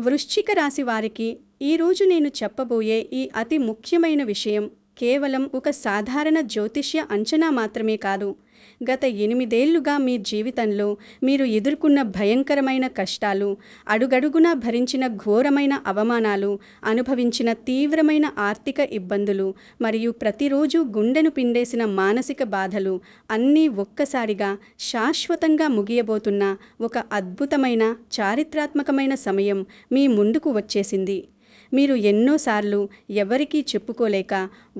వృశ్చిక రాశి వారికి ఈరోజు నేను చెప్పబోయే ఈ అతి ముఖ్యమైన విషయం కేవలం ఒక సాధారణ జ్యోతిష్య అంచనా మాత్రమే కాదు. గత 8 ఏళ్లుగా మీ జీవితంలో మీరు ఎదుర్కొన్న భయంకరమైన కష్టాలు, అడుగడుగునా భరించిన ఘోరమైన అవమానాలు, అనుభవించిన తీవ్రమైన ఆర్థిక ఇబ్బందులు మరియు ప్రతిరోజు గుండెను పిండేసిన మానసిక బాధలు అన్నీ ఒక్కసారిగా శాశ్వతంగా ముగియబోతున్న ఒక అద్భుతమైన చారిత్రాత్మకమైన సమయం మీ ముందుకు వచ్చేసింది. మీరు ఎన్నోసార్లు ఎవరికీ చెప్పుకోలేక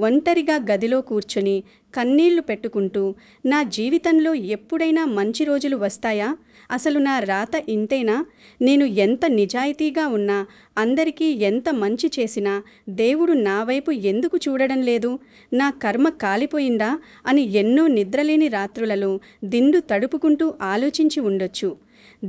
ఒంటరిగా గదిలో కూర్చొని కన్నీళ్లు పెట్టుకుంటూ, నా జీవితంలో ఎప్పుడైనా మంచి రోజులు వస్తాయా, అసలు నా రాత ఇంతేనా, నేను ఎంత నిజాయితీగా ఉన్నా, అందరికీ ఎంత మంచి చేసినా దేవుడు నా వైపు ఎందుకు చూడడం లేదు, నా కర్మ కాలిపోయిందా అని ఎన్నో నిద్రలేని రాత్రులలో దిండు తడుపుకుంటూ ఆలోచించి ఉండొచ్చు.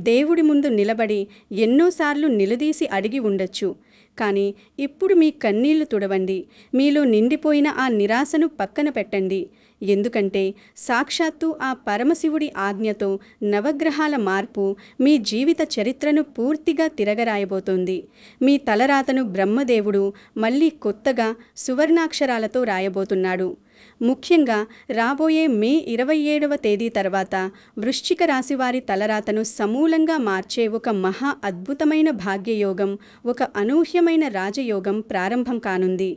దేవుడి ముందు నిలబడి ఎన్నోసార్లు నిలదీసి అడిగి ఉండొచ్చు. కానీ ఇప్పుడు మీ కన్నీళ్లు తుడవండి. మీలో నిండిపోయిన ఆ నిరాశను పక్కన పెట్టండి. ఎందుకంటే సాక్షాత్తు ఆ పరమశివుడి ఆజ్ఞతో నవగ్రహాల మార్పు మీ జీవిత చరిత్రను పూర్తిగా తిరగరాయబోతోంది. మీ తలరాతను బ్రహ్మదేవుడు మళ్ళీ కొత్తగా సువర్ణాక్షరాలతో రాయబోతున్నాడు. ముఖ్యంగా రాబోయే మే 27వ తేదీ తర్వాత వృశ్చిక రాశివారి తలరాతను సమూలంగా మార్చే ఒక మహా అద్భుతమైన భాగ్యయోగం, ఒక అనూహ్యమైన రాజయోగం ప్రారంభం కానుంది.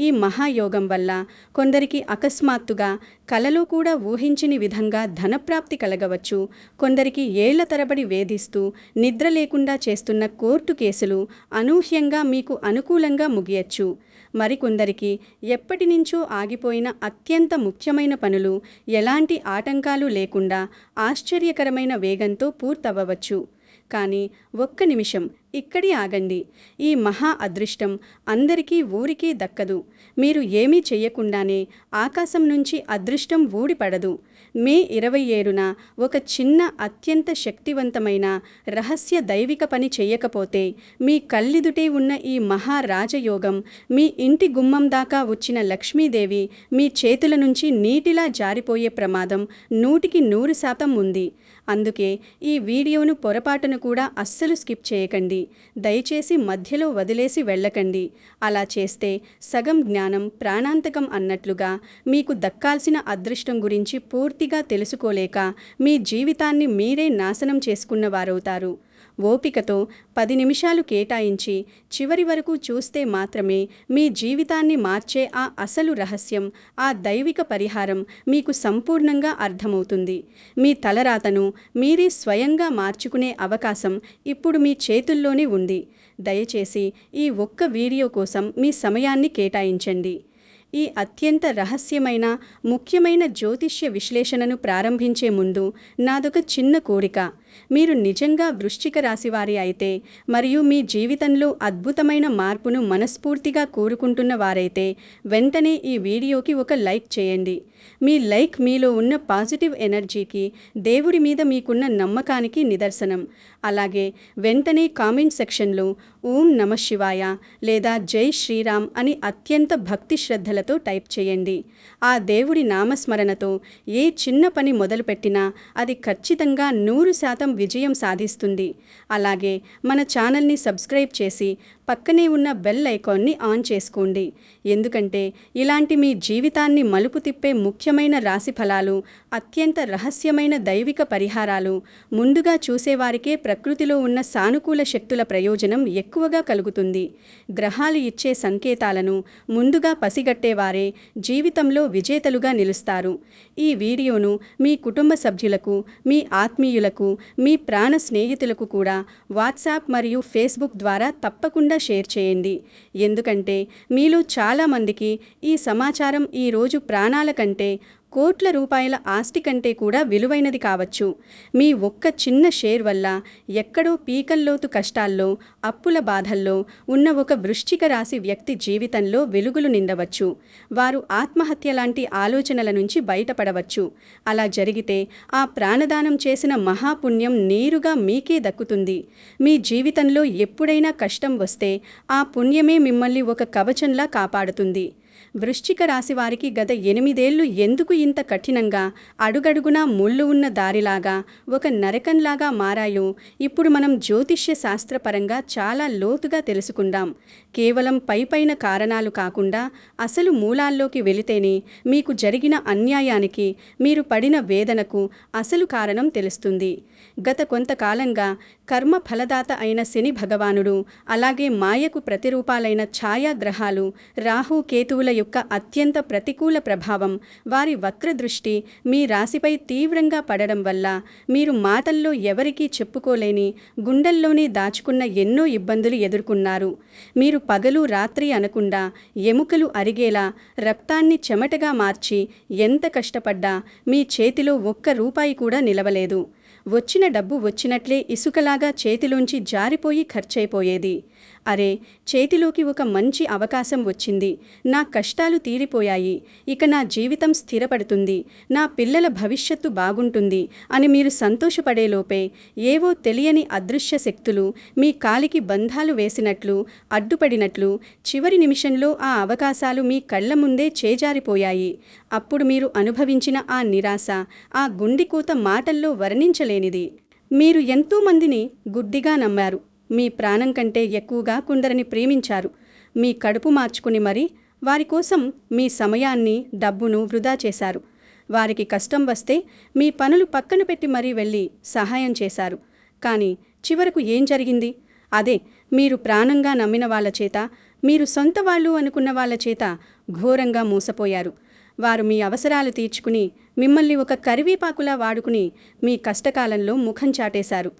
ఈ మహాయోగం వల్ల కొందరికి అకస్మాత్తుగా కలలో కూడా ఊహించని విధంగా ధనప్రాప్తి కలగవచ్చు. కొందరికి ఏళ్ల తరబడి వేధిస్తూ నిద్ర లేకుండా చేస్తున్న కోర్టు కేసులు అనూహ్యంగా మీకు అనుకూలంగా ముగియచ్చు. మరికొందరికి ఎప్పటినుంచో ఆగిపోయిన అత్యంత ముఖ్యమైన పనులు ఎలాంటి ఆటంకాలు లేకుండా ఆశ్చర్యకరమైన వేగంతో పూర్తవ్వవచ్చు. కానీ ఒక్క నిమిషం ఇక్కడి ఆగండి. ఈ మహా అదృష్టం అందరికీ ఊరికే దక్కదు. మీరు ఏమీ చెయ్యకుండానే ఆకాశం నుంచి అదృష్టం ఊడిపడదు. మే 27న ఒక చిన్న అత్యంత శక్తివంతమైన రహస్య దైవిక పని చెయ్యకపోతే మీ కళ్ళెదుటే ఉన్న ఈ మహారాజయోగం, మీ ఇంటి గుమ్మం దాకా వచ్చిన లక్ష్మీదేవి మీ చేతుల నుంచి నీటిలా జారిపోయే ప్రమాదం 100% ఉంది. అందుకే ఈ వీడియోను పొరపాటును కూడా అస్సలు స్కిప్ చేయకండి. దయచేసి మధ్యలో వదిలేసి వెళ్ళకండి. అలా చేస్తే సగం జ్ఞానం ప్రాణాంతకం అన్నట్లుగా మీకు దక్కాల్సిన అదృష్టం గురించి పూర్తిగా తెలుసుకోలేక మీ జీవితాన్ని మీరే నాశనం చేసుకున్నవారవుతారు. ఓపికతో 10 నిమిషాలు కేటాయించి చివరి వరకు చూస్తే మాత్రమే మీ జీవితాన్ని మార్చే ఆ అసలు రహస్యం, ఆ దైవిక పరిహారం మీకు సంపూర్ణంగా అర్థమవుతుంది. మీ తలరాతను మీరే స్వయంగా మార్చుకునే అవకాశం ఇప్పుడు మీ చేతుల్లోనే ఉంది. దయచేసి ఈ ఒక్క వీడియో కోసం మీ సమయాన్ని కేటాయించండి. ఈ అత్యంత రహస్యమైన ముఖ్యమైన జ్యోతిష్య విశ్లేషణను ప్రారంభించే ముందు నాదొక చిన్న కోరిక. మీరు నిజంగా వృశ్చిక రాశివారి అయితే మరియు మీ జీవితంలో అద్భుతమైన మార్పును మనస్ఫూర్తిగా కోరుకుంటున్న వారైతే వెంటనే ఈ వీడియోకి ఒక లైక్ చేయండి. మీ లైక్ మీలో ఉన్న పాజిటివ్ ఎనర్జీకి, దేవుడి మీద మీకున్న నమ్మకానికి నిదర్శనం. అలాగే వెంటనే కామెంట్ సెక్షన్లో ఓం నమః శివాయ లేదా జై శ్రీరామ్ అని అత్యంత భక్తి శ్రద్ధలతో టైప్ చేయండి. ఆ దేవుడి నామస్మరణతో ఏ చిన్న పని మొదలుపెట్టినా అది ఖచ్చితంగా 100% విజయం సాధిస్తుంది. అలాగే మన ఛానల్ని సబ్స్క్రైబ్ చేసి పక్కనే ఉన్న బెల్ ఐకాన్ని ఆన్ చేసుకోండి. ఎందుకంటే ఇలాంటి మీ జీవితాన్ని మలుపు తిప్పే ముఖ్యమైన రాశి ఫలాలు, అత్యంత రహస్యమైన దైవిక పరిహారాలు ముందుగా చూసేవారికే ప్రకృతిలో ఉన్న సానుకూల శక్తుల ప్రయోజనం ఎక్కువగా కలుగుతుంది. గ్రహాలు ఇచ్చే సంకేతాలను ముందుగా పసిగట్టేవారే జీవితంలో విజేతలుగా నిలుస్తారు. ఈ వీడియోను మీ కుటుంబ సభ్యులకు, మీ ఆత్మీయులకు, మీ ప్రాణ స్నేహితులకు కూడా వాట్సాప్ మరియు ఫేస్బుక్ ద్వారా తప్పకుండా షేర్ చేయండి. ఎందుకంటే మీలో చాలామందికి ఈ సమాచారం ఈరోజు ప్రాణాల కంటే, కోట్ల రూపాయల ఆస్తి కంటే కూడా విలువైనది కావచ్చు. మీ ఒక్క చిన్న షేర్ వల్ల ఎక్కడో పీకల్లోతు కష్టాల్లో, అప్పుల బాధల్లో ఉన్న ఒక వృశ్చిక రాశి వ్యక్తి జీవితంలో వెలుగులు నిండవచ్చు. వారు ఆత్మహత్య లాంటి ఆలోచనల నుంచి బయటపడవచ్చు. అలా జరిగితే ఆ ప్రాణదానం చేసిన మహాపుణ్యం నేరుగా మీకే దక్కుతుంది. మీ జీవితంలో ఎప్పుడైనా కష్టం వస్తే ఆ పుణ్యమే మిమ్మల్ని ఒక కవచంలా కాపాడుతుంది. వృశ్చిక రాశి వారికి గత 8 ఏళ్లు ఎందుకు ఇంత కఠినంగా, అడుగడుగునా ముళ్ళు ఉన్న దారిలాగా, ఒక నరకంలాగా మారాయో ఇప్పుడు మనం జ్యోతిష్య శాస్త్రపరంగా చాలా లోతుగా తెలుసుకుందాం. కేవలం పైపైన కారణాలు కాకుండా అసలు మూలాల్లోకి వెళితేనే మీకు జరిగిన అన్యాయానికి, మీరు పడిన వేదనకు అసలు కారణం తెలుస్తుంది. గత కొంతకాలంగా కర్మ ఫలదాత అయిన శని భగవానుడు, అలాగే మాయకు ప్రతిరూపాలైన ఛాయాగ్రహాలు రాహు కేతువుల యొక్క అత్యంత ప్రతికూల ప్రభావం, వారి వక్రదృష్టి మీ రాశిపై తీవ్రంగా పడడం వల్ల మీరు మాటల్లో ఎవరికీ చెప్పుకోలేని, గుండెల్లోనే దాచుకున్న ఎన్నో ఇబ్బందులు ఎదుర్కొన్నారు. మీరు పగలు రాత్రి అనకుండా ఎముకలు అరిగేలా రక్తాన్ని చెమటగా మార్చి ఎంత కష్టపడ్డా మీ చేతిలో ఒక్క రూపాయి కూడా నిలవలేదు. వచ్చిన డబ్బు వచ్చినట్లే ఇసుకలాగా చేతిలోంచి జారిపోయి ఖర్చయిపోయేది. అరే, చేతిలోకి ఒక మంచి అవకాశం వచ్చింది, నా కష్టాలు తీరిపోయాయి, ఇక నా జీవితం స్థిరపడుతుంది, నా పిల్లల భవిష్యత్తు బాగుంటుంది అని మీరు సంతోషపడేలోపే ఏవో తెలియని అదృశ్య శక్తులు మీ కాలికి బంధాలు వేసినట్లు, అడ్డుపడినట్లు చివరి నిమిషంలో ఆ అవకాశాలు మీ కళ్ల ముందే చేజారిపోయాయి. అప్పుడు మీరు అనుభవించిన ఆ నిరాశ, ఆ గుండెకోత మాటల్లో వర్ణించలేనిది. మీరు ఎంతోమందిని గుడ్డిగా నమ్మారు. మీ ప్రాణం కంటే ఎక్కువగా కొందరిని ప్రేమించారు. మీ కడుపు మార్చుకుని మరీ వారి కోసం మీ సమయాన్ని, డబ్బును వృధా చేశారు. వారికి కష్టం వస్తే మీ పనులు పక్కన పెట్టి మరీ వెళ్ళి సహాయం చేశారు. కానీ చివరకు ఏం జరిగింది? అదే, మీరు ప్రాణంగా నమ్మిన వాళ్ళ చేత, మీరు సొంత వాళ్ళు అనుకున్న వాళ్ళ చేత ఘోరంగా మోసపోయారు. వారు మీ అవసరాలు తీర్చుకుని మిమ్మల్ని ఒక కరివేపాకులా వాడుకుని మీ కష్టకాలంలో ముఖం చాటేశారు.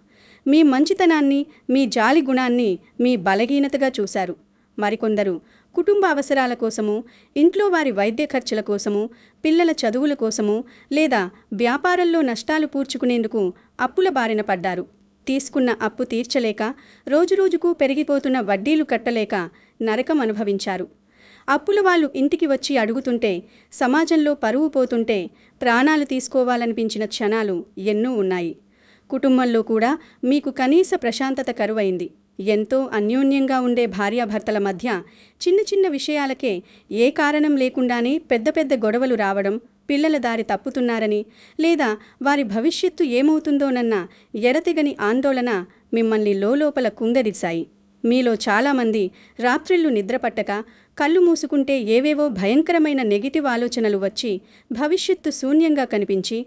మీ మంచితనాన్ని, మీ జాలి గుణాన్ని మీ బలహీనతగా చూశారు. మరికొందరు కుటుంబ అవసరాల కోసము, ఇంట్లో వారి వైద్య ఖర్చుల కోసము, పిల్లల చదువుల కోసము, లేదా వ్యాపారంలో నష్టాలు పూడ్చుకునేందుకు అప్పుల బారిన పడ్డారు. తీసుకున్న అప్పు తీర్చలేక, రోజురోజుకు పెరిగిపోతున్న వడ్డీలు కట్టలేక నరకం అనుభవించారు. అప్పుల వాళ్ళు ఇంటికి వచ్చి అడుగుతుంటే, సమాజంలో పరువు పోతుంటే ప్రాణాలు తీసుకోవాలనిపించిన క్షణాలు ఎన్నో ఉన్నాయి. కుటుంబంలో కూడా మీకు కనీస ప్రశాంతత కరువైంది. ఎంతో అన్యోన్యంగా ఉండే భార్యాభర్తల మధ్య చిన్న చిన్న విషయాలకే ఏ కారణం లేకుండానే పెద్ద పెద్ద గొడవలు రావడం, పిల్లల దారి తప్పుతున్నారని, లేదా వారి భవిష్యత్తు ఏమవుతుందోనన్న ఎడతెగని ఆందోళన మిమ్మల్ని లోలోపల కుంగదీశాయి. మీలో చాలామంది రాత్రిళ్ళు నిద్రపట్టక, కళ్ళు మూసుకుంటే ఏవేవో భయంకరమైన నెగిటివ్ ఆలోచనలు వచ్చి భవిష్యత్తు శూన్యంగా కనిపించి,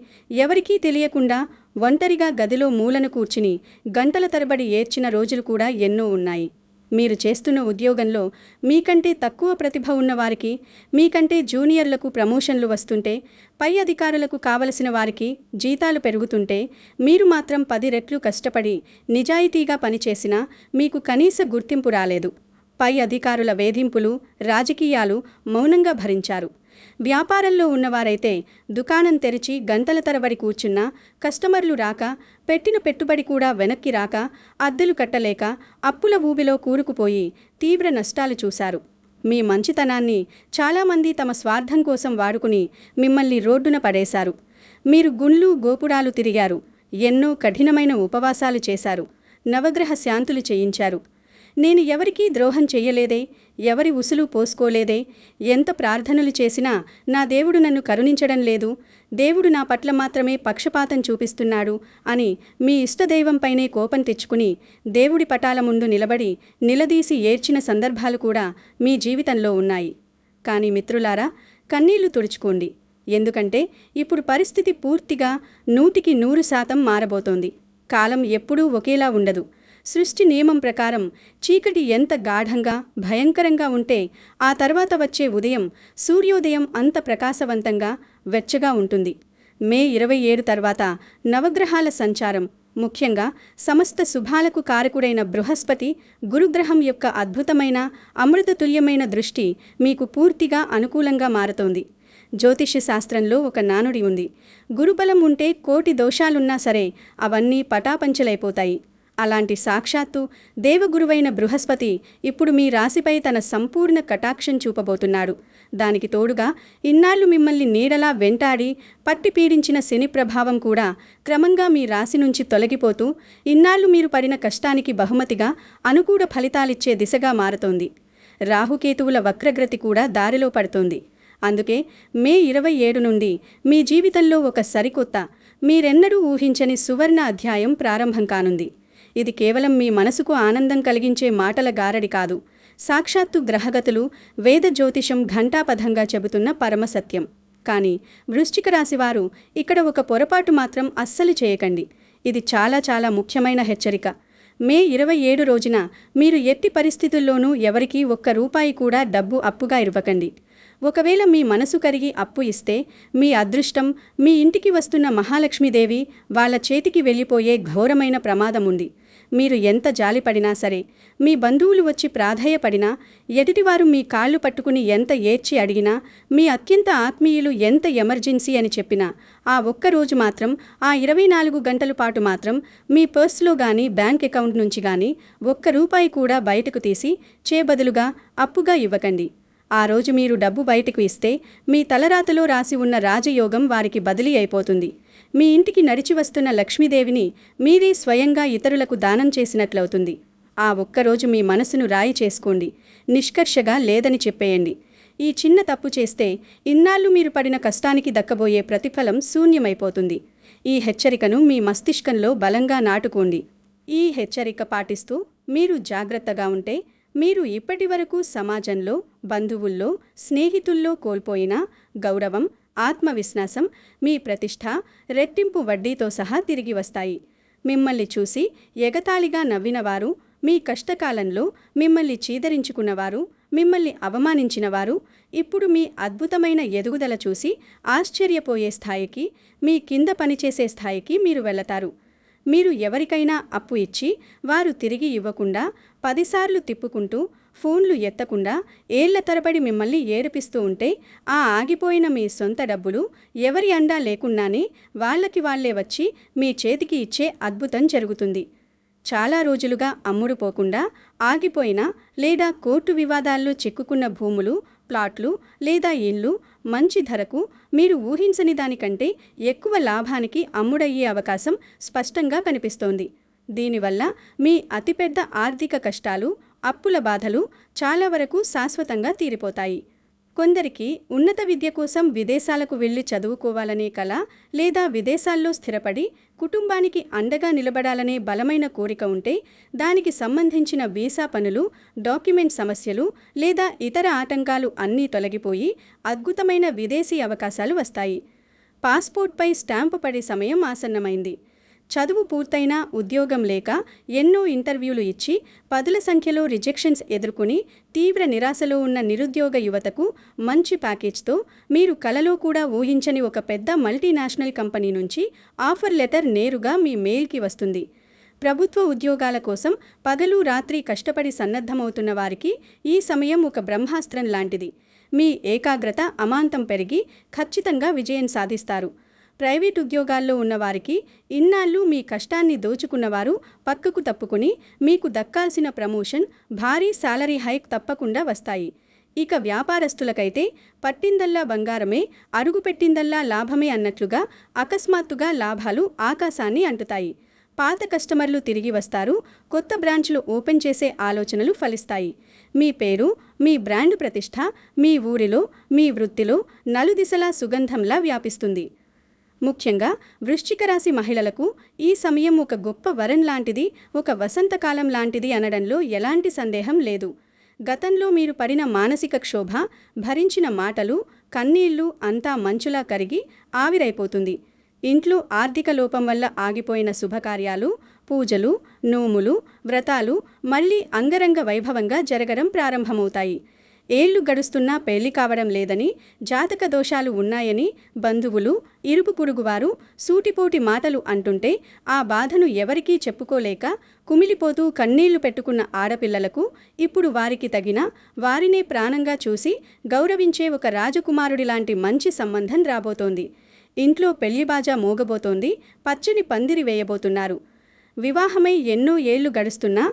ఎవరికీ తెలియకుండా ఒంటరిగా గదిలో మూలను కూర్చుని గంటల తరబడి ఏడ్చిన రోజులు కూడా ఎన్నో ఉన్నాయి. మీరు చేస్తున్న ఉద్యోగంలో మీకంటే తక్కువ ప్రతిభ ఉన్నవారికి, మీకంటే జూనియర్లకు ప్రమోషన్లు వస్తుంటే, పై అధికారులకు కావలసిన వారికి జీతాలు పెరుగుతుంటే, మీరు మాత్రం 10 రెట్లు కష్టపడి నిజాయితీగా పనిచేసినా మీకు కనీస గుర్తింపు రాలేదు. పై అధికారుల వేధింపులు, రాజకీయాలు మౌనంగా భరించారు. వ్యాపారంలో ఉన్నవారైతే దుకాణం తెరిచి గంటల తరబడి కూర్చున్నా కస్టమర్లు రాక, పెట్టిన పెట్టుబడి కూడా వెనక్కి రాక, అద్దెలు కట్టలేక అప్పుల ఊబిలో కూరుకుపోయి తీవ్ర నష్టాలు చూశారు. మీ మంచితనాన్ని చాలామంది తమ స్వార్థం కోసం వాడుకుని మిమ్మల్ని రోడ్డున పడేశారు. మీరు గుళ్ళు గోపురాలు తిరిగారు, ఎన్నో కఠినమైన ఉపవాసాలు చేశారు, నవగ్రహ శాంతులు చేయించారు. నేను ఎవరికీ ద్రోహం చెయ్యలేదే, ఎవరి ఉసులు పోసుకోలేదే, ఎంత ప్రార్థనలు చేసినా నా దేవుడు నన్ను కరుణించడం లేదు, దేవుడు నా పట్ల మాత్రమే పక్షపాతం చూపిస్తున్నాడు అని మీ ఇష్టదైవంపైనే కోపం తెచ్చుకుని దేవుడి పటాల ముందు నిలబడి నిలదీసి ఏడ్చిన సందర్భాలు కూడా మీ జీవితంలో ఉన్నాయి. కానీ మిత్రులారా, కన్నీళ్లు తుడుచుకోండి. ఎందుకంటే ఇప్పుడు పరిస్థితి పూర్తిగా 100% మారబోతోంది. కాలం ఎప్పుడూ ఒకేలా ఉండదు. సృష్టి నియమం ప్రకారం చీకటి ఎంత గాఢంగా, భయంకరంగా ఉంటే ఆ తర్వాత వచ్చే ఉదయం, సూర్యోదయం అంత ప్రకాశవంతంగా, వెచ్చగా ఉంటుంది. మే 27 తర్వాత నవగ్రహాల సంచారం, ముఖ్యంగా సమస్త శుభాలకు కారకుడైన బృహస్పతి గురుగ్రహం యొక్క అద్భుతమైన, అమృతతుల్యమైన దృష్టి మీకు పూర్తిగా అనుకూలంగా మారుతోంది. జ్యోతిష్య శాస్త్రంలో ఒక నానుడి ఉంది. గురుబలం ఉంటే కోటి దోషాలున్నా సరే అవన్నీ పటాపంచలైపోతాయి. అలాంటి సాక్షాత్తు దేవగురువైన బృహస్పతి ఇప్పుడు మీ రాశిపై తన సంపూర్ణ కటాక్షం చూపబోతున్నాడు. దానికి తోడుగా ఇన్నాళ్లు మిమ్మల్ని నీడలా వెంటాడి పట్టి పీడించిన శని ప్రభావం కూడా క్రమంగా మీ రాశి నుంచి తొలగిపోతూ ఇన్నాళ్లు మీరు పడిన కష్టానికి బహుమతిగా అనుకూల ఫలితాలిచ్చే దిశగా మారుతోంది. రాహుకేతువుల వక్రగతి కూడా దారిలో పడుతోంది. అందుకే మే 27 నుండి మీ జీవితంలో ఒక సరికొత్త, మీరెన్నడూ ఊహించని సువర్ణ అధ్యాయం ప్రారంభం కానుంది. ఇది కేవలం మీ మనసుకు ఆనందం కలిగించే మాటల గారడి కాదు, సాక్షాత్తు గ్రహగతులు, వేద జ్యోతిషం ఘంటాపథంగా చెబుతున్న పరమసత్యం. కానీ వృశ్చిక రాశివారు ఇక్కడ ఒక పొరపాటు మాత్రం అస్సలు చేయకండి. ఇది చాలా చాలా ముఖ్యమైన హెచ్చరిక. మే 27 రోజున మీరు ఎట్టి పరిస్థితుల్లోనూ ఎవరికీ ఒక్క రూపాయి కూడా డబ్బు అప్పుగా ఇవ్వకండి. ఒకవేళ మీ మనసు కరిగి అప్పు ఇస్తే మీ అదృష్టం, మీ ఇంటికి వస్తున్న మహాలక్ష్మీదేవి వాళ్ళ చేతికి వెళ్ళిపోయే ఘోరమైన ప్రమాదం ఉంది. మీరు ఎంత జాలిపడినా సరే, మీ బంధువులు వచ్చి ప్రాధేయపడినా, ఎదుటివారు మీ కాళ్ళు పట్టుకుని ఎంత ఏడ్చి అడిగినా, మీ అత్యంత ఆత్మీయులు ఎంత ఎమర్జెన్సీ అని చెప్పినా, ఆ ఒక్కరోజు మాత్రం, ఆ 24 గంటల పాటు మాత్రం మీ పర్స్లో గానీ బ్యాంక్ అకౌంట్ నుంచి గానీ ఒక్క రూపాయి కూడా బయటకు తీసి చేబదులుగా అప్పుగా ఇవ్వకండి. ఆ రోజు మీరు డబ్బు బయటకు ఇస్తే మీ తలరాతలో రాసి ఉన్న రాజయోగం వారికి బదిలీ అయిపోతుంది. మీ ఇంటికి నడిచి వస్తున్న లక్ష్మీదేవిని మీరే స్వయంగా ఇతరులకు దానం చేసినట్లవుతుంది. ఆ ఒక్కరోజు మీ మనసును రాయి చేసుకోండి. నిష్కర్షగా లేదని చెప్పేయండి. ఈ చిన్న తప్పు చేస్తే ఇన్నాళ్ళు మీరు పడిన కష్టానికి దక్కబోయే ప్రతిఫలం శూన్యమైపోతుంది. ఈ హెచ్చరికను మీ మస్తిష్కంలో బలంగా నాటుకోండి. ఈ హెచ్చరిక పాటిస్తూ మీరు జాగ్రత్తగా ఉంటే మీరు ఇప్పటివరకు సమాజంలో, బంధువుల్లో, స్నేహితుల్లో కోల్పోయిన గౌరవం, ఆత్మవిశ్వాసం, మీ ప్రతిష్ఠ రెట్టింపు వడ్డీతో సహా తిరిగి వస్తాయి. మిమ్మల్ని చూసి ఎగతాళిగా నవ్వినవారు, మీ కష్టకాలంలో మిమ్మల్ని చీదరించుకున్నవారు, మిమ్మల్ని అవమానించినవారు ఇప్పుడు మీ అద్భుతమైన ఎదుగుదల చూసి ఆశ్చర్యపోయే స్థాయికి, మీ కింద పనిచేసే స్థాయికి మీరు వెళతారు. మీరు ఎవరికైనా అప్పు ఇచ్చి వారు తిరిగి ఇవ్వకుండా 10 సార్లు తిప్పుకుంటూ, ఫోన్లు ఎత్తకుండా ఏళ్ల తరబడి మిమ్మల్ని ఏడిపిస్తూ ఉంటే, ఆ ఆగిపోయిన మీ సొంత డబ్బులు ఎవరి అండా లేకుండానే వాళ్ళకి వాళ్లే వచ్చి మీ చేతికి ఇచ్చే అద్భుతం జరుగుతుంది. చాలా రోజులుగా అమ్ముడుపోకుండా ఆగిపోయిన లేదా కోర్టు వివాదాల్లో చిక్కుకున్న భూములు, ప్లాట్లు లేదా ఇళ్ళు మంచి ధరకు, మీరు ఊహించని దానికంటే ఎక్కువ లాభానికి అమ్ముడయ్యే అవకాశం స్పష్టంగా కనిపిస్తోంది. దీనివల్ల మీ అతిపెద్ద ఆర్థిక కష్టాలు, అప్పుల బాధలు చాలా వరకు శాశ్వతంగా తీరిపోతాయి. కొందరికి ఉన్నత విద్య కోసం విదేశాలకు వెళ్లి చదువుకోవాలనే కల, లేదా విదేశాల్లో స్థిరపడి కుటుంబానికి అండగా నిలబడాలనే బలమైన కోరిక ఉంటే దానికి సంబంధించిన వీసా పనులు, డాక్యుమెంట్ సమస్యలు లేదా ఇతర ఆటంకాలు అన్నీ తొలగిపోయి అద్భుతమైన విదేశీ అవకాశాలు వస్తాయి. పాస్పోర్ట్పై స్టాంపు పడే సమయం ఆసన్నమైంది. చదువు పూర్తయినా ఉద్యోగం లేక ఎన్నో ఇంటర్వ్యూలు ఇచ్చి 10ల సంఖ్యలో రిజెక్షన్స్ ఎదుర్కొని తీవ్ర నిరాశలో ఉన్న నిరుద్యోగ యువతకు మంచి ప్యాకేజ్తో, మీరు కలలో కూడా ఊహించని ఒక పెద్ద మల్టీనేషనల్ కంపెనీ నుంచి ఆఫర్ లెటర్ నేరుగా మీ మెయిల్కి వస్తుంది. ప్రభుత్వ ఉద్యోగాల కోసం పగలు రాత్రి కష్టపడి సన్నద్ధమవుతున్న వారికి ఈ సమయం ఒక బ్రహ్మాస్త్రం లాంటిది. మీ ఏకాగ్రత అమాంతం పెరిగి ఖచ్చితంగా విజయం సాధిస్తారు. ప్రైవేట్ ఉద్యోగాల్లో ఉన్నవారికి ఇన్నాళ్ళు మీ కష్టాన్ని దోచుకున్నవారు పక్కకు తప్పుకుని మీకు దక్కాల్సిన ప్రమోషన్, భారీ శాలరీ హైక్ తప్పకుండా వస్తాయి. ఇక వ్యాపారస్తులకైతే పట్టిందల్లా బంగారమే, అరుగుపెట్టిందల్లా లాభమే అన్నట్లుగా అకస్మాత్తుగా లాభాలు ఆకాశాన్ని అంటుతాయి. పాత కస్టమర్లు తిరిగి వస్తారు. కొత్త బ్రాంచ్లు ఓపెన్ చేసే ఆలోచనలు ఫలిస్తాయి. మీ పేరు, మీ బ్రాండ్ ప్రతిష్ట మీ ఊరిలో, మీ వృత్తిలో నలుదిశలా సుగంధంలా వ్యాపిస్తుంది. ముఖ్యంగా వృశ్చిక రాశి మహిళలకు ఈ సమయం ఒక గొప్ప వరం లాంటిది, ఒక వసంతకాలం లాంటిది అనడంలో ఎలాంటి సందేహం లేదు. గతంలో మీరు పడిన మానసిక క్షోభ, భరించిన మాటలు, కన్నీళ్లు అంతా మంచులా కరిగి ఆవిరైపోతుంది. ఇంట్లో ఆర్థిక లోపం వల్ల ఆగిపోయిన శుభకార్యాలు, పూజలు, నోములు, వ్రతాలు మళ్లీ అంగరంగ వైభవంగా జరగడం ప్రారంభమవుతాయి. ఏళ్లు గడుస్తున్నా పెళ్లి కావడం లేదని, జాతక దోషాలు ఉన్నాయని బంధువులు, ఇరుపు పొరుగువారు సూటిపోటి మాటలు అంటుంటే ఆ బాధను ఎవరికీ చెప్పుకోలేక కుమిలిపోతూ కన్నీళ్లు పెట్టుకున్న ఆడపిల్లలకు ఇప్పుడు వారికి తగిన, వారినే ప్రాణంగా చూసి గౌరవించే ఒక రాజకుమారుడిలాంటి మంచి సంబంధం రాబోతోంది. ఇంట్లో పెళ్లిబాజా మోగబోతోంది. పచ్చని పందిరి వేయబోతున్నారు. వివాహమై ఎన్నో ఏళ్లు గడుస్తున్నా,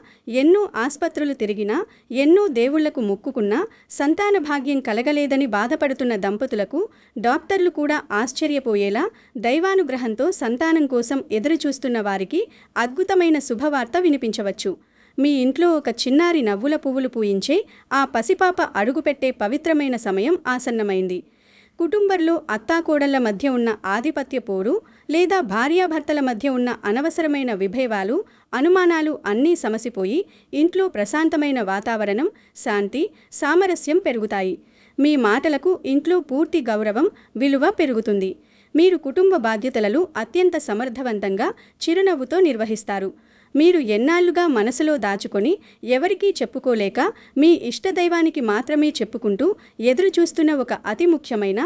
ఎన్నో ఆస్పత్రులు తిరిగినా, ఎన్నో దేవుళ్లకు మొక్కుకున్నా సంతాన భాగ్యం కలగలేదని బాధపడుతున్న దంపతులకు డాక్టర్లు కూడా ఆశ్చర్యపోయేలా దైవానుగ్రహంతో సంతానం కోసం ఎదురుచూస్తున్న వారికి అద్భుతమైన శుభవార్త వినిపించవచ్చు. మీ ఇంట్లో ఒక చిన్నారి నవ్వుల పువ్వులు పూయించే ఆ పసిపాప అడుగుపెట్టే పవిత్రమైన సమయం ఆసన్నమైంది. కుటుంబంలో అత్తాకోడళ్ల మధ్య ఉన్న ఆధిపత్య పోరు లేదా భార్యాభర్తల మధ్య ఉన్న అనవసరమైన విభేవాలు, అనుమానాలు అన్నీ సమసిపోయి ఇంట్లో ప్రశాంతమైన వాతావరణం, శాంతి, సామరస్యం పెరుగుతాయి. మీ మాటలకు ఇంట్లో పూర్తి గౌరవం, విలువ పెరుగుతుంది. మీరు కుటుంబ బాధ్యతలను అత్యంత సమర్థవంతంగా, చిరునవ్వుతో నిర్వహిస్తారు. మీరు ఎన్నాళ్లుగా మనసులో దాచుకొని ఎవరికీ చెప్పుకోలేక మీ ఇష్టదైవానికి మాత్రమే చెప్పుకుంటూ ఎదురుచూస్తున్న ఒక అతి ముఖ్యమైన,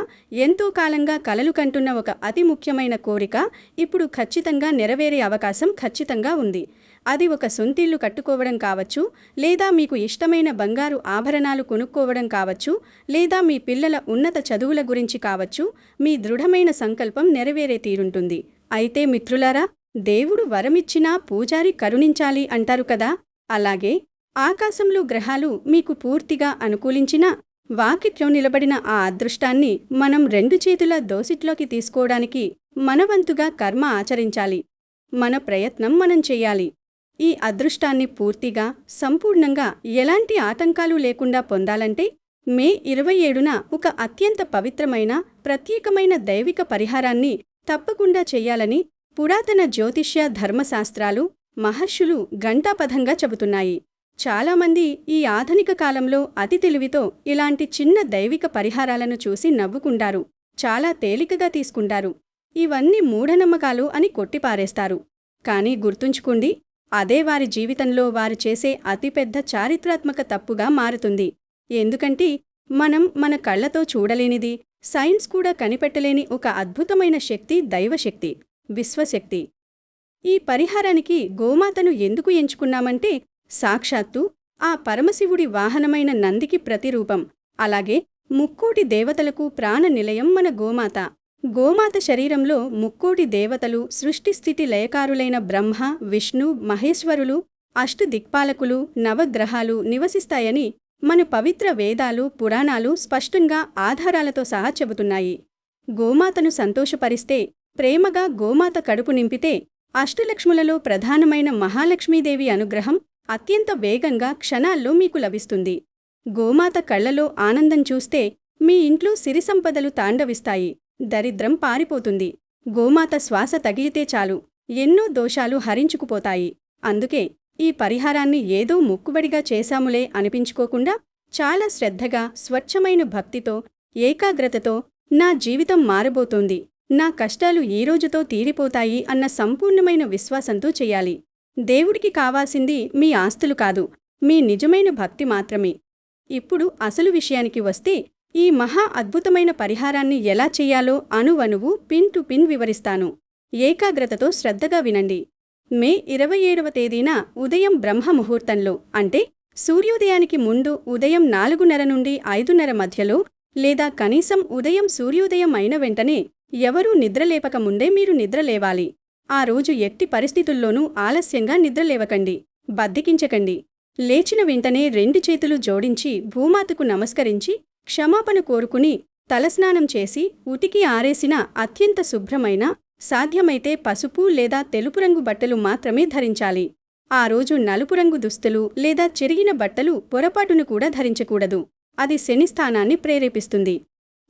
ఎంతో కాలంగా కలలు కంటున్న ఒక అతి ముఖ్యమైన కోరిక ఇప్పుడు ఖచ్చితంగా నెరవేరే అవకాశం ఖచ్చితంగా ఉంది. అది ఒక సొంతిల్లు కట్టుకోవడం కావచ్చు, లేదా మీకు ఇష్టమైన బంగారు ఆభరణాలు కొనుక్కోవడం కావచ్చు, లేదా మీ పిల్లల ఉన్నత చదువుల గురించి కావచ్చు. మీ దృఢమైన సంకల్పం నెరవేరే తీరుంటుంది. అయితే మిత్రులారా, దేవుడు వరమిచ్చినా పూజారి కరుణించాలి అంటారు కదా. అలాగే ఆకాశంలో గ్రహాలు మీకు పూర్తిగా అనుకూలించినా వాకిట్లో నిలబడిన ఆ అదృష్టాన్ని మనం 2 చేతుల దోసిట్లోకి తీసుకోవడానికి మనవంతుగా కర్మ ఆచరించాలి. మన ప్రయత్నం మనం చెయ్యాలి. ఈ అదృష్టాన్ని పూర్తిగా, సంపూర్ణంగా, ఎలాంటి ఆటంకాలు లేకుండా పొందాలంటే మే 27న ఒక అత్యంత పవిత్రమైన, ప్రత్యేకమైన దైవిక పరిహారాన్ని తప్పకుండా చెయ్యాలని పురాతన జ్యోతిష్య ధర్మశాస్త్రాలు, మహర్షులు ఘంటాపథంగా చెబుతున్నాయి. చాలామంది ఈ ఆధునిక కాలంలో అతి తెలివితో ఇలాంటి చిన్న దైవిక పరిహారాలను చూసి నవ్వుకుంటారు, చాలా తేలికగా తీసుకుంటారు. ఇవన్నీ మూఢనమ్మకాలు అని కొట్టిపారేస్తారు. కానీ గుర్తుంచుకోండి, అదే వారి జీవితంలో వారు చేసే అతిపెద్ద చారిత్రాత్మక తప్పుగా మారుతుంది. ఎందుకంటే మనం మన కళ్లతో చూడలేనిది, సైన్స్ కూడా కనిపెట్టలేని ఒక అద్భుతమైన శక్తి దైవశక్తి, విశ్వశక్తి. ఈ పరిహారానికి గోమాతను ఎందుకు ఎంచుకున్నామంటే సాక్షాత్తు ఆ పరమశివుడి వాహనమైన నందికి ప్రతిరూపం. అలాగే ముక్కోటి దేవతలకు ప్రాణ నిలయం మన గోమాత. గోమాత శరీరంలో ముక్కోటి దేవతలు, సృష్టిస్థితి లయకారులైన బ్రహ్మ, విష్ణు, మహేశ్వరులు, అష్టదిక్పాలకులు, నవగ్రహాలు నివసిస్తాయని మన పవిత్ర వేదాలు, పురాణాలు స్పష్టంగా ఆధారాలతో సహా చెబుతున్నాయి. గోమాతను సంతోషపరిస్తే, ప్రేమగా గోమాత కడుపు నింపితే అష్టలక్ష్ములలో ప్రధానమైన మహాలక్ష్మీదేవి అనుగ్రహం అత్యంత వేగంగా క్షణాల్లో మీకు లభిస్తుంది. గోమాత కళ్లలో ఆనందం చూస్తే మీ ఇంట్లో సిరి సంపదలు తాండవిస్తాయి, దరిద్రం పారిపోతుంది. గోమాత శ్వాస తగిలితే చాలు ఎన్నో దోషాలు హరించుకుపోతాయి. అందుకే ఈ పరిహారాన్ని ఏదో మొక్కుబడిగా చేశాములే అనిపించుకోకుండా చాలా శ్రద్ధగా, స్వచ్ఛమైన భక్తితో, ఏకాగ్రతతో నా జీవితం మారబోతోంది, నా కష్టాలు ఈ రోజుతో తీరిపోతాయి అన్న సంపూర్ణమైన విశ్వాసంతో చెయ్యాలి. దేవుడికి కావాల్సింది మీ ఆస్తులు కాదు, మీ నిజమైన భక్తి మాత్రమే. ఇప్పుడు అసలు విషయానికి వస్తే, ఈ మహా అద్భుతమైన పరిహారాన్ని ఎలా చెయ్యాలో అణువణువు పిన్ టు పిన్ వివరిస్తాను. ఏకాగ్రతతో శ్రద్ధగా వినండి. మే 27వ తేదీన ఉదయం బ్రహ్మ ముహూర్తంలో, అంటే సూర్యోదయానికి ముందు ఉదయం 4:30 నుండి 5:30 మధ్యలో, లేదా కనీసం ఉదయం సూర్యోదయం అయిన వెంటనే ఎవరూ నిద్రలేపక ముందే మీరు నిద్రలేవాలి. ఆ రోజు ఎట్టి పరిస్థితుల్లోనూ ఆలస్యంగా నిద్రలేవకండి, బద్దికించకండి. లేచిన వెంటనే 2 చేతులు జోడించి భూమాతకు నమస్కరించి క్షమాపణ కోరుకుని తలస్నానం చేసి ఉతికి ఆరేసిన అత్యంత శుభ్రమైన, సాధ్యమైతే పసుపు లేదా తెలుపు రంగు బట్టలు మాత్రమే ధరించాలి. ఆ రోజు నలుపు రంగు దుస్తులు లేదా చెరిగిన బట్టలు పొరపాటును కూడా ధరించకూడదు. అది శని స్థానాన్ని ప్రేరేపిస్తుంది.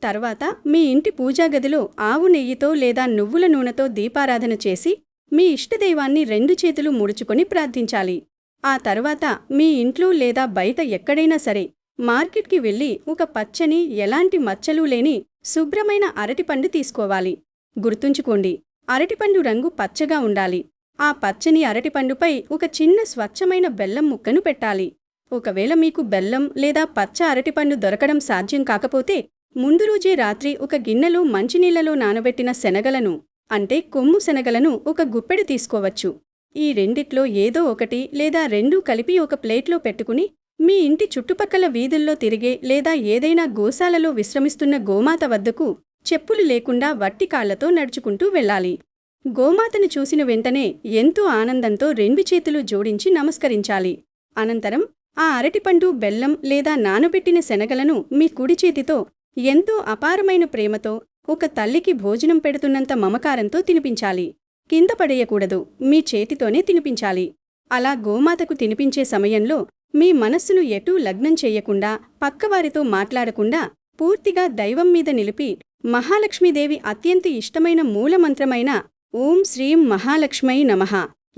తర్వాత మీ ఇంటి పూజాగదిలో ఆవు నెయ్యితో లేదా నువ్వుల నూనెతో దీపారాధన చేసి మీ ఇష్టదైవాన్ని 2 చేతులు ముడుచుకొని ప్రార్థించాలి. ఆ తర్వాత మీ ఇంట్లో లేదా బయట ఎక్కడైనా సరే మార్కెట్కి వెళ్ళి ఒక పచ్చని, ఎలాంటి మచ్చలు లేని శుభ్రమైన అరటిపండు తీసుకోవాలి. గుర్తుంచుకోండి, అరటిపండు రంగు పచ్చగా ఉండాలి. ఆ పచ్చని అరటిపండుపై ఒక చిన్న స్వచ్ఛమైన బెల్లం ముక్కను పెట్టాలి. ఒకవేళ మీకు బెల్లం లేదా పచ్చ అరటిపండు దొరకడం సాధ్యం కాకపోతే, ముందు రోజే రాత్రి ఒక గిన్నెలో మంచినీళ్లలో నానబెట్టిన శనగలను, అంటే కొమ్ము శనగలను ఒక గుప్పెడు తీసుకోవచ్చు. ఈ రెండిట్లో ఏదో ఒకటి లేదా 2 కలిపి ఒక ప్లేట్లో పెట్టుకుని మీ ఇంటి చుట్టుపక్కల వీధుల్లో తిరిగే లేదా ఏదైనా గోశాలలో విశ్రమిస్తున్న గోమాత వద్దకు చెప్పులు లేకుండా వట్టి కాళ్లతో నడుచుకుంటూ వెళ్ళాలి. గోమాతను చూసిన వెంటనే ఎంతో ఆనందంతో 2 చేతులు జోడించి నమస్కరించాలి. అనంతరం ఆ అరటిపండు, బెల్లం లేదా నానబెట్టిన శనగలను మీ కుడి చేతితో ఎంతో అపారమైన ప్రేమతో, ఒక తల్లికి భోజనం పెడుతున్నంత మమకారంతో తినిపించాలి. కింద పడేయకూడదు, మీ చేతితోనే తినిపించాలి. అలా గోమాతకు తినిపించే సమయంలో మీ మనస్సును ఎటూ లగ్నం చెయ్యకుండా, పక్కవారితో మాట్లాడకుండా పూర్తిగా దైవం మీద నిలిపి మహాలక్ష్మీదేవి అత్యంత ఇష్టమైన మూలమంత్రమైన ఓం శ్రీం మహాలక్ష్మై నమః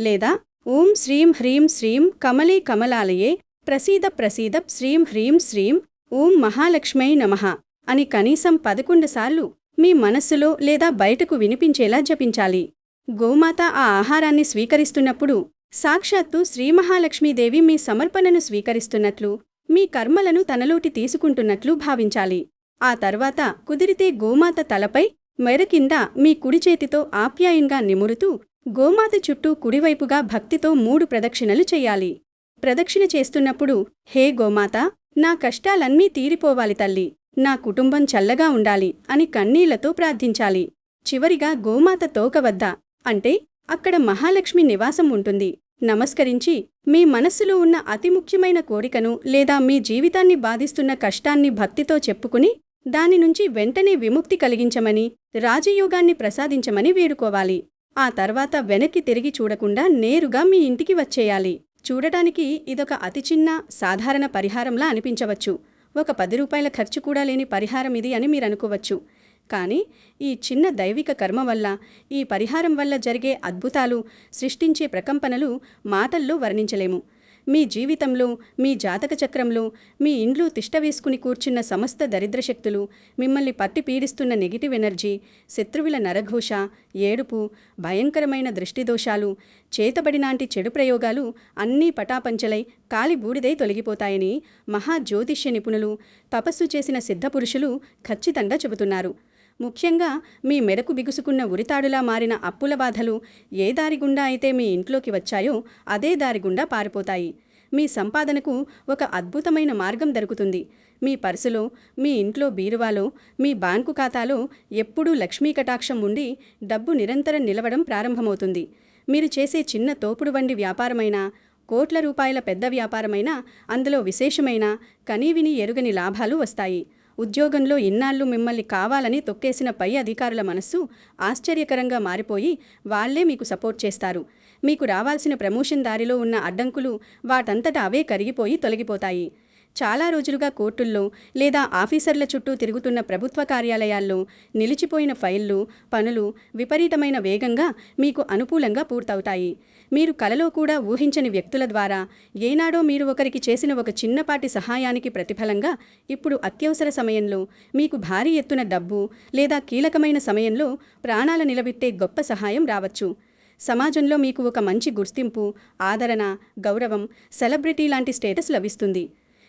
లేదా ఓం శ్రీం హ్రీం శ్రీం కమలే కమలాలయే ప్రసీద ప్రసీద శ్రీం హ్రీం శ్రీం ఓం మహాలక్ష్మై నమః అని కనీసం 11 సార్లు మీ మనస్సులో లేదా బయటకు వినిపించేలా జపించాలి. గోమాత ఆ ఆహారాన్ని స్వీకరిస్తున్నప్పుడు సాక్షాత్తు శ్రీమహాలక్ష్మీదేవి మీ సమర్పణను స్వీకరిస్తున్నట్లు, మీ కర్మలను తనలోటి తీసుకుంటున్నట్లు భావించాలి. ఆ తర్వాత కుదిరితే గోమాత తలపై, మెడ కింద మీ కుడి చేతితో ఆప్యాయంగా నిమురుతూ గోమాత చుట్టూ కుడివైపుగా భక్తితో 3 ప్రదక్షిణలు చెయ్యాలి. ప్రదక్షిణ చేస్తున్నప్పుడు హే గోమాత, నా కష్టాలన్నీ తీరిపోవాలి తల్లి, నా కుటుంబం చల్లగా ఉండాలి అని కన్నీళ్లతో ప్రార్థించాలి. చివరిగా గోమాత తోక వద్ద, అంటే అక్కడ మహాలక్ష్మి నివాసం ఉంటుంది, నమస్కరించి మీ మనస్సులో ఉన్న అతి ముఖ్యమైన కోరికను లేదా మీ జీవితాన్ని బాధిస్తున్న కష్టాన్ని భక్తితో చెప్పుకుని దాని నుంచి వెంటనే విముక్తి కలిగించమని, రాజయోగాన్ని ప్రసాదించమని వేడుకోవాలి. ఆ తర్వాత వెనక్కి తిరిగి చూడకుండా నేరుగా మీ ఇంటికి వచ్చేయాలి. చూడటానికి ఇదొక అతి చిన్న, సాధారణ పరిహారంలా అనిపించవచ్చు. ఒక 10 రూపాయల ఖర్చు కూడా లేని పరిహారం ఇది అని మీరనుకోవచ్చు. కానీ ఈ చిన్న దైవిక కర్మ వల్ల, ఈ పరిహారం వల్ల జరిగే అద్భుతాలు, సృష్టించే ప్రకంపనలు మాటల్లో వర్ణించలేము. మీ జీవితంలో, మీ జాతక చక్రంలో, మీ ఇండ్లు తిష్టవేసుకుని కూర్చున్న సమస్త దరిద్రశక్తులు, మిమ్మల్ని పట్టి పీడిస్తున్న నెగిటివ్ ఎనర్జీ, శత్రువుల నరఘోష, ఏడుపు, భయంకరమైన దృష్టిదోషాలు, చేతబడినాంటి చెడు ప్రయోగాలు అన్నీ పటాపంచలై కాలి బూడిదై తొలగిపోతాయని మహాజ్యోతిష్య నిపుణులు, తపస్సు చేసిన సిద్ధపురుషులు ఖచ్చితంగా చెబుతున్నారు. ముఖ్యంగా మీ మెడకు బిగుసుకున్న ఉరితాడులా మారిన అప్పుల బాధలు ఏ దారిగుండా అయితే మీ ఇంట్లోకి వచ్చాయో అదే దారిగుండా పారిపోతాయి. మీ సంపాదనకు ఒక అద్భుతమైన మార్గం దొరుకుతుంది. మీ పర్సులో, మీ ఇంట్లో బీరువాలో, మీ బ్యాంకు ఖాతాలో ఎప్పుడూ లక్ష్మీ కటాక్షం ఉండి డబ్బు నిరంతరం నిలవడం ప్రారంభమవుతుంది. మీరు చేసే చిన్న తోపుడు బండి వ్యాపారమైనా, కోట్ల రూపాయల పెద్ద వ్యాపారమైనా అందులో విశేషమైన, కనీవిని ఎరుగని లాభాలు వస్తాయి. ఉద్యోగంలో ఇన్నాళ్ళు మిమ్మల్ని కావాలని తొక్కేసిన పై అధికారుల మనస్సు ఆశ్చర్యకరంగా మారిపోయి వాళ్లే మీకు సపోర్ట్ చేస్తారు. మీకు రావాల్సిన ప్రమోషన్ దారిలో ఉన్న అడ్డంకులు వాటంతట అవే కరిగిపోయి తొలగిపోతాయి. చాలా రోజులుగా కోర్టుల్లో లేదా ఆఫీసర్ల చుట్టూ తిరుగుతున్న ప్రభుత్వ కార్యాలయాల్లో నిలిచిపోయిన ఫైళ్లు, పనులు విపరీతమైన వేగంగా మీకు అనుకూలంగా పూర్తవుతాయి. మీరు కలలో కూడా ఊహించని వ్యక్తుల ద్వారా ఏనాడో మీరు ఒకరికి చేసిన ఒక చిన్నపాటి సహాయానికి ప్రతిఫలంగా ఇప్పుడు అత్యవసర సమయంలో మీకు భారీ ఎత్తున డబ్బు లేదా కీలకమైన సమయంలో ప్రాణాల నిలబెట్టే గొప్ప సహాయం రావచ్చు. సమాజంలో మీకు ఒక మంచి గుర్తింపు, ఆదరణ, గౌరవం, సెలబ్రిటీ లాంటి స్టేటస్ లభిస్తుంది.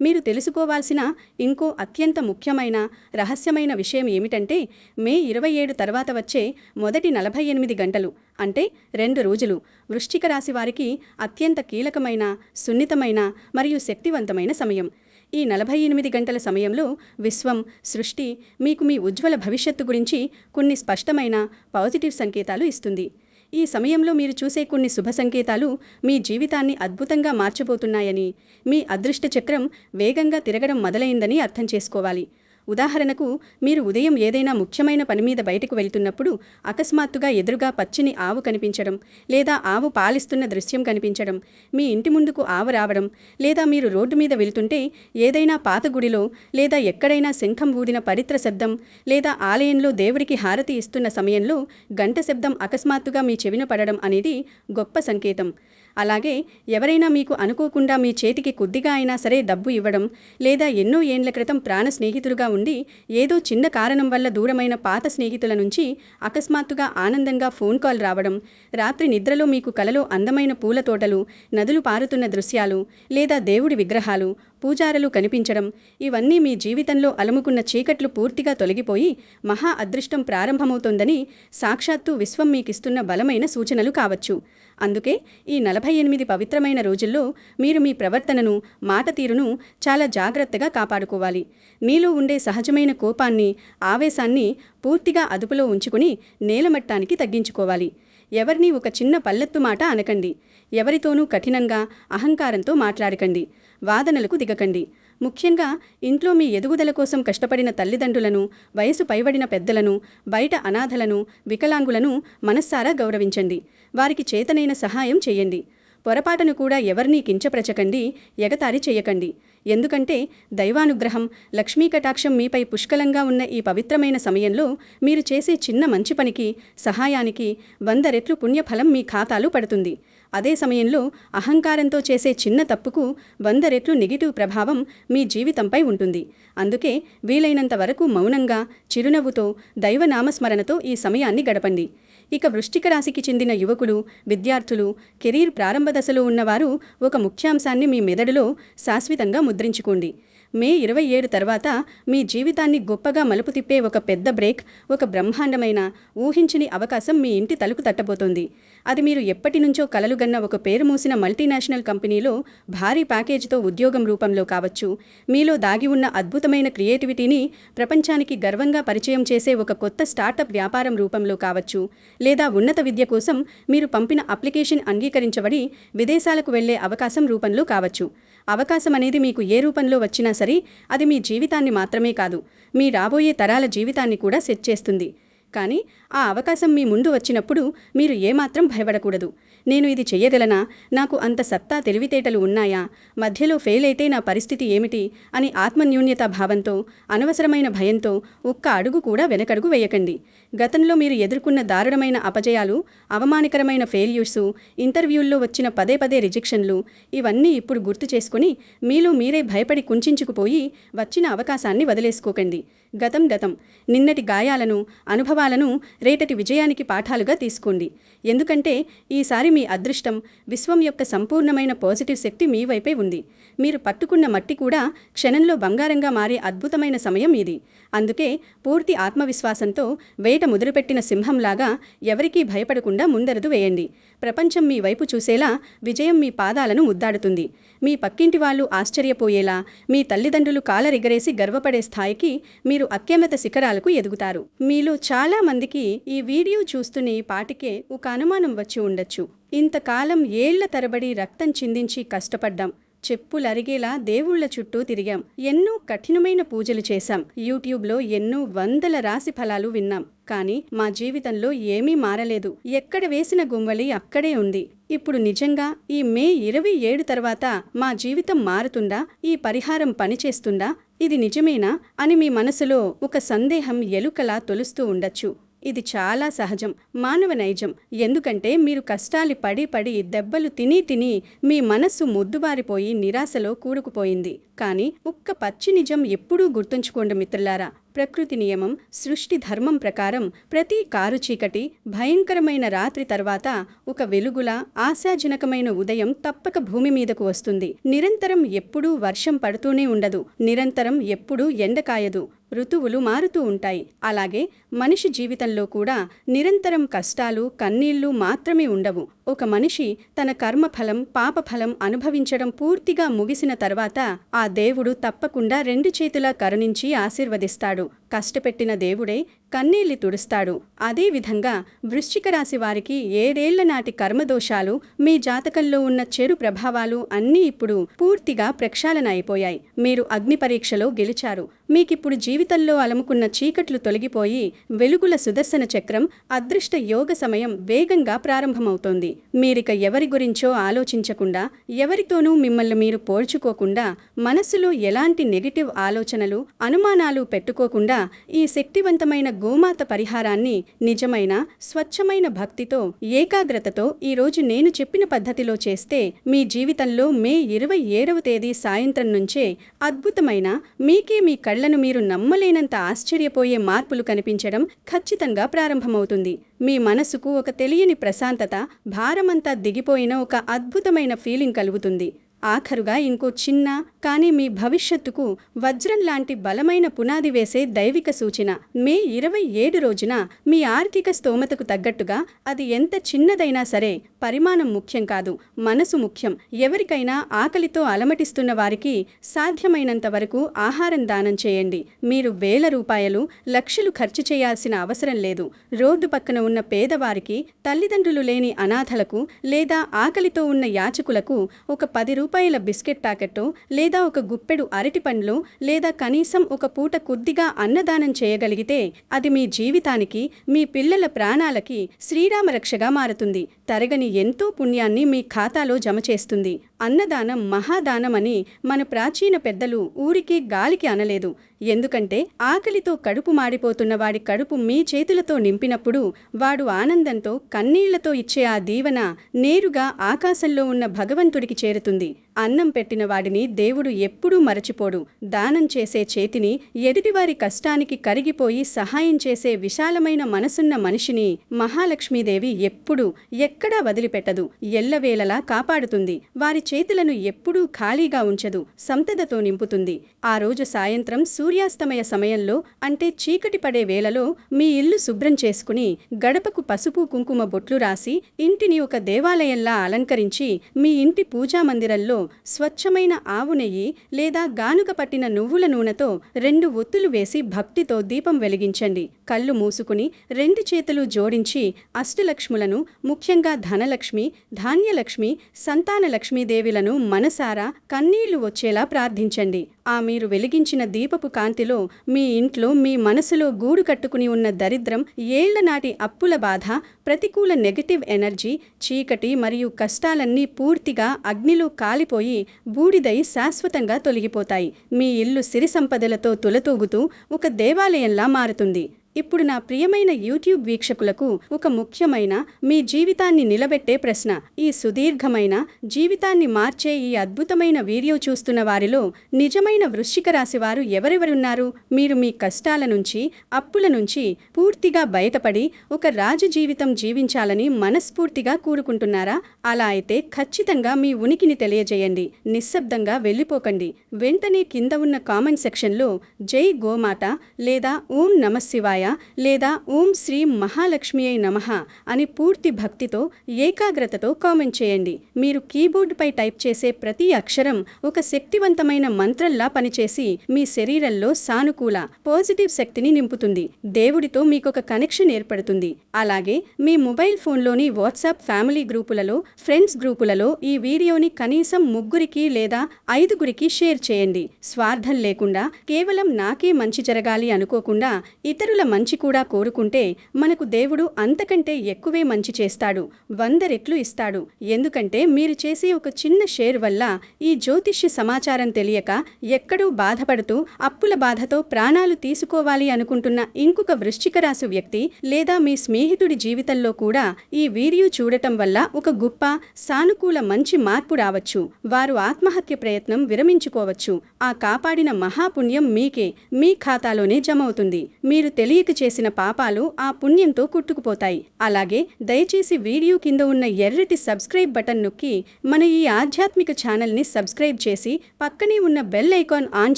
మీరు తెలుసుకోవాల్సిన ఇంకో అత్యంత ముఖ్యమైన, రహస్యమైన విషయం ఏమిటంటే మే 27 తర్వాత వచ్చే మొదటి 48 గంటలు, అంటే 2 రోజులు వృశ్చిక రాశి వారికి అత్యంత కీలకమైన, సున్నితమైన మరియు శక్తివంతమైన సమయం. ఈ 48 గంటల సమయంలో విశ్వం, సృష్టి మీకు మీ ఉజ్వల భవిష్యత్తు గురించి కొన్ని స్పష్టమైన పాజిటివ్ సంకేతాలు ఇస్తుంది. ఈ సమయంలో మీరు చూసే కొన్ని శుభ సంకేతాలు మీ జీవితాన్ని అద్భుతంగా మార్చబోతున్నాయని, మీ అదృష్ట చక్రం వేగంగా తిరగడం మొదలైందని అర్థం చేసుకోవాలి. ఉదాహరణకు, మీరు ఉదయం ఏదైనా ముఖ్యమైన పని మీద బయటకు వెళ్తున్నప్పుడు అకస్మాత్తుగా ఎదురుగా పచ్చిని ఆవు కనిపించడం, లేదా ఆవు పాలిస్తున్న దృశ్యం కనిపించడం, మీ ఇంటి ముందుకు ఆవు రావడం, లేదా మీరు రోడ్డు మీద వెళ్తుంటే ఏదైనా పాత గుడిలో లేదా ఎక్కడైనా శంఖం ఊదిన పవిత్ర శబ్దం, లేదా ఆలయంలో దేవుడికి హారతి ఇస్తున్న సమయంలో గంట శబ్దం అకస్మాత్తుగా మీ చెవిన పడడం అనేది గొప్ప సంకేతం. అలాగే ఎవరైనా మీకు అనుకోకుండా మీ చేతికి కొద్దిగా అయినా సరే డబ్బు ఇవ్వడం, లేదా ఎన్నో ఏండ్ల క్రితం ప్రాణ స్నేహితులుగా ఉండి ఏదో చిన్న కారణం వల్ల దూరమైన పాత స్నేహితుల నుంచి అకస్మాత్తుగా ఆనందంగా ఫోన్ కాల్ రావడం, రాత్రి నిద్రలో మీకు కలలో అందమైన పూల తోటలు, నదులు పారుతున్న దృశ్యాలు, లేదా దేవుడి విగ్రహాలు, పూజారులు కనిపించడం, ఇవన్నీ మీ జీవితంలో అలుముకున్న చీకట్లు పూర్తిగా తొలగిపోయి మహా అదృష్టం ప్రారంభమవుతోందని సాక్షాత్తు విశ్వం మీకిస్తున్న బలమైన సూచనలు కావచ్చు. అందుకే ఈ 48 పవిత్రమైన రోజుల్లో మీరు మీ ప్రవర్తనను, మాట తీరును చాలా జాగ్రత్తగా కాపాడుకోవాలి. మీలో ఉండే సహజమైన కోపాన్ని, ఆవేశాన్ని పూర్తిగా అదుపులో ఉంచుకుని నేలమట్టానికి తగ్గించుకోవాలి. ఎవరినీ ఒక చిన్న పల్లెత్తు మాట అనకండి. ఎవరితోనూ కఠినంగా, అహంకారంతో మాట్లాడకండి. వాదనలకు దిగకండి. ముఖ్యంగా ఇంట్లో మీ ఎదుగుదల కోసం కష్టపడిన తల్లిదండ్రులను, వయసు పైబడిన పెద్దలను, బయట అనాథలను, వికలాంగులను మనస్సారా గౌరవించండి. వారికి చేతనైన సహాయం చేయండి. పొరపాటును కూడా ఎవరినీ కించపరచకండి, ఎగతాళి చేయకండి. ఎందుకంటే దైవానుగ్రహం, లక్ష్మీ కటాక్షం మీపై పుష్కలంగా ఉన్న ఈ పవిత్రమైన సమయంలో మీరు చేసే చిన్న మంచి పనికి, సహాయానికి 100 రెట్లు పుణ్యఫలం మీ ఖాతాలో పడుతుంది. అదే సమయంలో అహంకారంతో చేసే చిన్న తప్పుకు 100 రెట్లు నెగిటివ్ ప్రభావం మీ జీవితంపై ఉంటుంది. అందుకే వీలైనంత వరకు మౌనంగా, చిరునవ్వుతో, దైవనామస్మరణతో ఈ సమయాన్ని గడపండి. ఇక వృశ్చిక రాశికి చెందిన యువకులు, విద్యార్థులు, కెరీర్ ప్రారంభ దశలో ఉన్నవారు ఒక ముఖ్యాంశాన్ని మీ మెదడులో శాశ్వతంగా ముద్రించుకోండి. మే 27 తర్వాత మీ జీవితాన్ని గొప్పగా మలుపు తిప్పే ఒక పెద్ద బ్రేక్, ఒక బ్రహ్మాండమైన, ఊహించని అవకాశం మీ ఇంటి తలుపు తట్టబోతోంది. అది మీరు ఎప్పటి నుంచో కలలుగన్న ఒక పేరు మోసిన మల్టీనేషనల్ కంపెనీలో భారీ ప్యాకేజీతో ఉద్యోగం రూపంలో కావచ్చు, మీలో దాగి ఉన్న అద్భుతమైన క్రియేటివిటీని ప్రపంచానికి గర్వంగా పరిచయం చేసే ఒక కొత్త స్టార్టప్ వ్యాపారం రూపంలో కావచ్చు, లేదా ఉన్నత విద్య కోసం మీరు పంపిన అప్లికేషన్ అంగీకరించబడి విదేశాలకు వెళ్లే అవకాశం రూపంలో కావచ్చు. అవకాశం అనేది మీకు ఏ రూపంలో వచ్చినా సరే అది మీ జీవితాన్ని మాత్రమే కాదు, మీ రాబోయే తరాల జీవితాన్ని కూడా సెట్ చేస్తుంది. కానీ ఆ అవకాశం మీ ముందు వచ్చినప్పుడు మీరు ఏమాత్రం భయపడకూడదు. నేను ఇది చెయ్యగలనా, నాకు అంత సత్తా తెలివితేటలు ఉన్నాయా, మధ్యలో ఫెయిల్ అయితే నా పరిస్థితి ఏమిటి అని ఆత్మన్యూన్యతా భావంతో, అనవసరమైన భయంతో ఒక్క అడుగు కూడా వెనకడుగు వేయకండి. గతంలో మీరు ఎదుర్కొన్న దారుణమైన అపజయాలు, అవమానకరమైన ఫెయిల్యూర్సు, ఇంటర్వ్యూల్లో వచ్చిన పదే పదే రిజెక్షన్లు, ఇవన్నీ ఇప్పుడు గుర్తు చేసుకుని మీలో మీరే భయపడి కుంచుకుపోయి వచ్చిన అవకాశాన్ని వదిలేసుకోకండి. గతం గతం. నిన్నటి గాయాలను, అనుభవాలను రేపటి విజయానికి పాఠాలుగా తీసుకోండి. ఎందుకంటే ఈసారి మీ అదృష్టం, విశ్వం యొక్క సంపూర్ణమైన పాజిటివ్ శక్తి మీ వైపే ఉంది. మీరు పట్టుకున్న మట్టి కూడా క్షణంలో బంగారంగా మారే అద్భుతమైన సమయం ఇది. అందుకే పూర్తి ఆత్మవిశ్వాసంతో వేట ముదిరిపెట్టిన సింహంలాగా ఎవరికీ భయపడకుండా ముందరుదు వేయండి. ప్రపంచం మీ వైపు చూసేలా విజయం మీ పాదాలను ముద్దాడుతుంది. మీ పక్కింటి వాళ్ళు ఆశ్చర్యపోయేలా, మీ తల్లిదండ్రులు కాలరెగరేసి గర్వపడే స్థాయికి మీరు అత్యున్నత శిఖరాలకు ఎదుగుతారు. మీలో చాలా మందికి ఈ వీడియో చూస్తూనే పాటికే ఒక అనుమానం వచ్చి ఉండొచ్చు. ఇంతకాలం ఏళ్ల తరబడి రక్తం చిందించి కష్టపడ్డాం, చెప్పులరిగేలా దేవుళ్ల చుట్టూ తిరిగాం, ఎన్నో కఠినమైన పూజలు చేశాం, యూట్యూబ్లో ఎన్నో వందల రాశి ఫలాలు విన్నాం, కానీ మా జీవితంలో ఏమీ మారలేదు. ఎక్కడ వేసిన గుమ్మలి అక్కడే ఉంది. ఇప్పుడు నిజంగా ఈ మే 27 తర్వాత మా జీవితం మారుతుందా, ఈ పరిహారం పనిచేస్తుందా, ఇది నిజమేనా అని మీ మనసులో ఒక సందేహం ఎలుకలా తొలుస్తూ ఉండొచ్చు. ఇది చాలా సహజం, మానవ నైజం. ఎందుకంటే మీరు కష్టాలు పడి పడి, దెబ్బలు తిని తిని మీ మనస్సు మొద్దుబారిపోయి నిరాశలో కూరుకుపోయింది. కానీ ఒక్క పచ్చి నిజం ఎప్పుడూ గుర్తుంచుకోండి మిత్రులారా. ప్రకృతి నియమం, సృష్టి ధర్మం ప్రకారం ప్రతి కారు చీకటి, భయంకరమైన రాత్రి తర్వాత ఒక వెలుగులా ఆశాజనకమైన ఉదయం తప్పక భూమి మీదకు వస్తుంది. నిరంతరం ఎప్పుడూ వర్షం పడుతూనే ఉండదు, నిరంతరం ఎప్పుడూ ఎండకాయదు. ఋతువులు మారుతూ ఉంటాయి. అలాగే మనిషి జీవితంలో కూడా నిరంతరం కష్టాలు, కన్నీళ్లు మాత్రమే ఉండవు. ఒక మనిషి తన కర్మఫలం, పాపఫలం అనుభవించడం పూర్తిగా ముగిసిన తర్వాత ఆ దేవుడు తప్పకుండా 2 చేతులా కరుణించి ఆశీర్వదిస్తాడు. కష్టపెట్టిన దేవుడే కన్నీళ్లు తుడుస్తాడు. అదేవిధంగా వృశ్చిక రాశి వారికి 7 ఏళ్ల నాటి కర్మదోషాలు, మీ జాతకంలో ఉన్న చెడు ప్రభావాలు అన్నీ ఇప్పుడు పూర్తిగా ప్రక్షాళన అయిపోయాయి. మీరు అగ్ని పరీక్షలో గెలిచారు. మీకిప్పుడు జీవితంలో అలముకున్న చీకట్లు తొలగిపోయి వెలుగుల సుదర్శన చక్రం, అదృష్ట యోగ సమయం వేగంగా ప్రారంభమవుతోంది. మీరిక ఎవరి గురించో ఆలోచించకుండా, ఎవరితోనూ మిమ్మల్ని మీరు పోల్చుకోకుండా, మనసులో ఎలాంటి నెగటివ్ ఆలోచనలు, అనుమానాలు పెట్టుకోకుండా ఈ శక్తివంతమైన గోమాత పరిహారాన్ని నిజమైన, స్వచ్ఛమైన భక్తితో, ఏకాగ్రతతో ఈరోజు నేను చెప్పిన పద్ధతిలో చేస్తే మీ జీవితంలో మే 27వ తేదీ సాయంత్రం నుంచే అద్భుతమైన, మీకే మీ కళ్లను మీరు నమ్మలేనంత ఆశ్చర్యపోయే మార్పులు కనిపించడం ఖచ్చితంగా ప్రారంభమవుతుంది. మీ మనసుకు ఒక తెలియని ప్రశాంతత, భారమంతా దిగిపోయిన ఒక అద్భుతమైన ఫీలింగ్ కలుగుతుంది. ఆఖరుగా ఇంకో చిన్న కానీ మీ భవిష్యత్తుకు వజ్రం లాంటి బలమైన పునాది వేసే దైవిక సూచన. మే 27 రోజున మీ ఆర్థిక స్తోమతకు తగ్గట్టుగా, అది ఎంత చిన్నదైనా సరే పరిమాణం ముఖ్యం కాదు, మనసు ముఖ్యం. ఎవరికైనా ఆకలితో అలమటిస్తున్న వారికి సాధ్యమైనంత వరకు ఆహారం దానం చేయండి. మీరు వేల రూపాయలు, లక్షలు ఖర్చు చేయాల్సిన అవసరం లేదు. రోడ్డు పక్కన ఉన్న పేదవారికి, తల్లిదండ్రులు లేని అనాథలకు లేదా ఆకలితో ఉన్న యాచకులకు ఒక 10 రూపాయల బిస్కెట్ ప్యాకెట్టో లేదా ఒక గుప్పెడు అరటి పండ్లో లేదా కనీసం ఒక పూట కొద్దిగా అన్నదానం చేయగలిగితే అది మీ జీవితానికి, మీ పిల్లల ప్రాణాలకి శ్రీరామరక్షగా మారుతుంది. తరగని ఎంతో పుణ్యాన్ని మీ ఖాతాలో జమ చేస్తుంది. అన్నదానం మహాదానమని మన ప్రాచీన పెద్దలు ఊరికే గాలికి అనలేదు. ఎందుకంటే ఆకలితో కడుపు మాడిపోతున్న వాడి కడుపు మీ చేతులతో నింపినప్పుడు వాడు ఆనందంతో కన్నీళ్లతో ఇచ్చే ఆ దీవెన నేరుగా ఆకాశంలో ఉన్న భగవంతుడికి చేరుతుంది. అన్నం పెట్టిన వాడిని దేవుడు ఎప్పుడూ మరచిపోడు. దానం చేసే చేతిని, ఎదుటివారి కష్టానికి కరిగిపోయి సహాయం చేసే విశాలమైన మనసున్న మనిషిని మహాలక్ష్మీదేవి ఎప్పుడూ ఎక్కడా వదిలిపెట్టదు. ఎల్లవేళలా కాపాడుతుంది. వారి చేతులను ఎప్పుడూ ఖాళీగా ఉంచదు, సంపదతో నింపుతుంది. ఆ రోజు సాయంత్రం సూర్యాస్తమయ సమయంలో, అంటే చీకటి పడే వేళలో మీ ఇల్లు శుభ్రం చేసుకుని గడపకు పసుపు కుంకుమ బొట్లు రాసి ఇంటిని ఒక దేవాలయంలా అలంకరించి మీ ఇంటి పూజా మందిరంలో స్వచ్ఛమైన ఆవు నెయ్యి లేదా గానుగ పట్టిన నువ్వుల నూనెతో 2 ఒత్తులు వేసి భక్తితో దీపం వెలిగించండి. కళ్ళు మూసుకుని 2 చేతులు జోడించి అష్టలక్ష్ములను, ముఖ్యంగా ధనలక్ష్మి, ధాన్యలక్ష్మి, సంతానలక్ష్మీదేవిలను మనసారా కన్నీళ్లు వచ్చేలా ప్రార్థించండి. ఆ మీరు వెలిగించిన దీపపు కాంతిలో మీ ఇంట్లో, మీ మనసులో గూడు కట్టుకుని ఉన్న దరిద్రం, ఏళ్లనాటి అప్పుల బాధ, ప్రతికూల నెగటివ్ ఎనర్జీ, చీకటి మరియు కష్టాలన్నీ పూర్తిగా అగ్నిలో కాలిపోయి బూడిదై శాశ్వతంగా తొలగిపోతాయి. మీ ఇల్లు సిరి సంపదలతో తులతూగుతూ ఒక దేవాలయంలా మారుతుంది. ఇప్పుడు నా ప్రియమైన యూట్యూబ్ వీక్షకులకు ఒక ముఖ్యమైన, మీ జీవితాన్ని నిలబెట్టే ప్రశ్న. ఈ సుదీర్ఘమైన, జీవితాన్ని మార్చే ఈ అద్భుతమైన వీడియో చూస్తున్న వారిలో నిజమైన వృశ్చిక రాశి వారు ఎవరెవరున్నారు? మీరు మీ కష్టాల నుంచి, అప్పుల నుంచి పూర్తిగా బయటపడి ఒక రాజు జీవితం జీవించాలని మనస్ఫూర్తిగా కోరుకుంటున్నారా? అలా అయితే ఖచ్చితంగా మీ ఉనికిని తెలియజేయండి. నిశ్శబ్దంగా వెళ్ళిపోకండి. వెంటనే కింద ఉన్న కామెంట్ సెక్షన్లో జై గోమాత లేదా ఓం నమఃశివాయ లేదా ఓం శ్రీ మహాలక్ష్మియై నమః అని పూర్తి భక్తితో, ఏకాగ్రతతో కామెంట్ చేయండి. మీరు కీబోర్డుపై టైప్ చేసే ప్రతి అక్షరం ఒక శక్తివంతమైన మంత్రంలా పనిచేసి మీ శరీరంలో సానుకూల, పాజిటివ్ శక్తిని నింపుతుంది. దేవుడితో మీకొక కనెక్షన్ ఏర్పడుతుంది. అలాగే మీ మొబైల్ ఫోన్లోని వాట్సాప్ ఫ్యామిలీ గ్రూపులలో, ఫ్రెండ్స్ గ్రూపులలో ఈ వీడియోని కనీసం 3 లేదా 5 షేర్ చేయండి. స్వార్థం లేకుండా, కేవలం నాకే మంచి జరగాలి అనుకోకుండా, ఇతరుల మంచి కూడా కోరుకుంటే మనకు దేవుడు అంతకంటే ఎక్కువే మంచి చేస్తాడు, 100 రెట్లు ఇస్తాడు. ఎందుకంటే మీరు చేసే ఒక చిన్న షేర్ వల్ల ఈ జ్యోతిష్య సమాచారం తెలియక ఎక్కడో బాధపడుతూ అప్పుల బాధతో ప్రాణాలు తీసుకోవాలి అనుకుంటున్న ఇంకొక వృశ్చిక రాశి వ్యక్తి లేదా మీ స్నేహితుడి జీవితంలో కూడా ఈ వీడియో చూడటం వల్ల ఒక గొప్ప, సానుకూల మంచి మార్పు రావచ్చు. వారు ఆత్మహత్య ప్రయత్నం విరమించుకోవచ్చు. ఆ కాపాడిన మహాపుణ్యం మీకే, మీ ఖాతాలోనే జమవుతుంది. మీరు తెలియక చేసిన పాపాలు ఆ పుణ్యంతో కుట్టుకుపోతాయి. అలాగే దయచేసి వీడియో కింద ఉన్న ఎర్రటి సబ్స్క్రైబ్ బటన్ నొక్కి మన ఈ ఆధ్యాత్మిక ఛానల్ని సబ్స్క్రైబ్ చేసి పక్కనే ఉన్న బెల్ ఐకాన్ ఆన్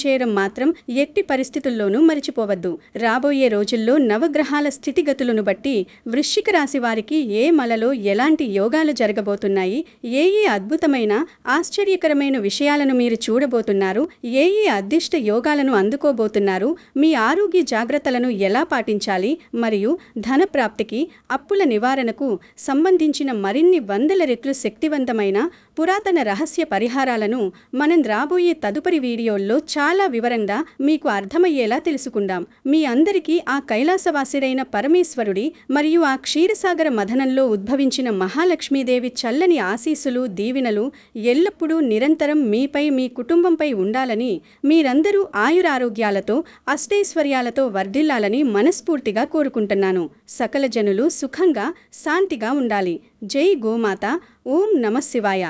చేయడం మాత్రం ఎట్టి పరిస్థితుల్లోనూ మరిచిపోవద్దు. రాబోయే రోజుల్లో నవగ్రహాల స్థితిగతులను బట్టి వృశ్చిక రాశి వారికి ఏ మలలో ఎలాంటి యోగాలు జరగబోతున్నాయి, ఏ అద్భుతమైన, ఆశ్చర్యకరమైన విషయాలను మీరు చూడబోతున్నారు, ఏ అదృష్ట యోగాలను అందుకోబోతున్నారు, మీ ఆరోగ్య జాగ్రత్తలను ఎలా పాటించాలి మరియు ధన ప్రాప్తికి, అప్పుల నివారణకు సంబంధించిన మరిన్ని 100 రెట్లు శక్తివంతమైన పురాతన రహస్య పరిహారాలను మనం రాబోయే తదుపరి వీడియోల్లో చాలా వివరంగా మీకు అర్థమయ్యేలా తెలుసుకుందాం. మీ అందరికీ ఆ కైలాసవాసిడైన పరమేశ్వరుడి మరియు ఆ క్షీరసాగర మథనంలో ఉద్భవించిన మహాలక్ష్మీదేవి చల్లని ఆశీస్సులు, దీవెనలు ఎల్లప్పుడూ నిరంతరం మీపై, మీ కుటుంబంపై ఉండాలని, మీరందరూ ఆయురారోగ్యాలతో, అష్టైశ్వర్యాలతో వర్ధిల్లాలని మనస్ఫూర్తిగా కోరుకుంటున్నాను. సకల జనులు సుఖంగా, శాంతిగా ఉండాలి. జై గోమాత. ఓం నమఃశివాయ.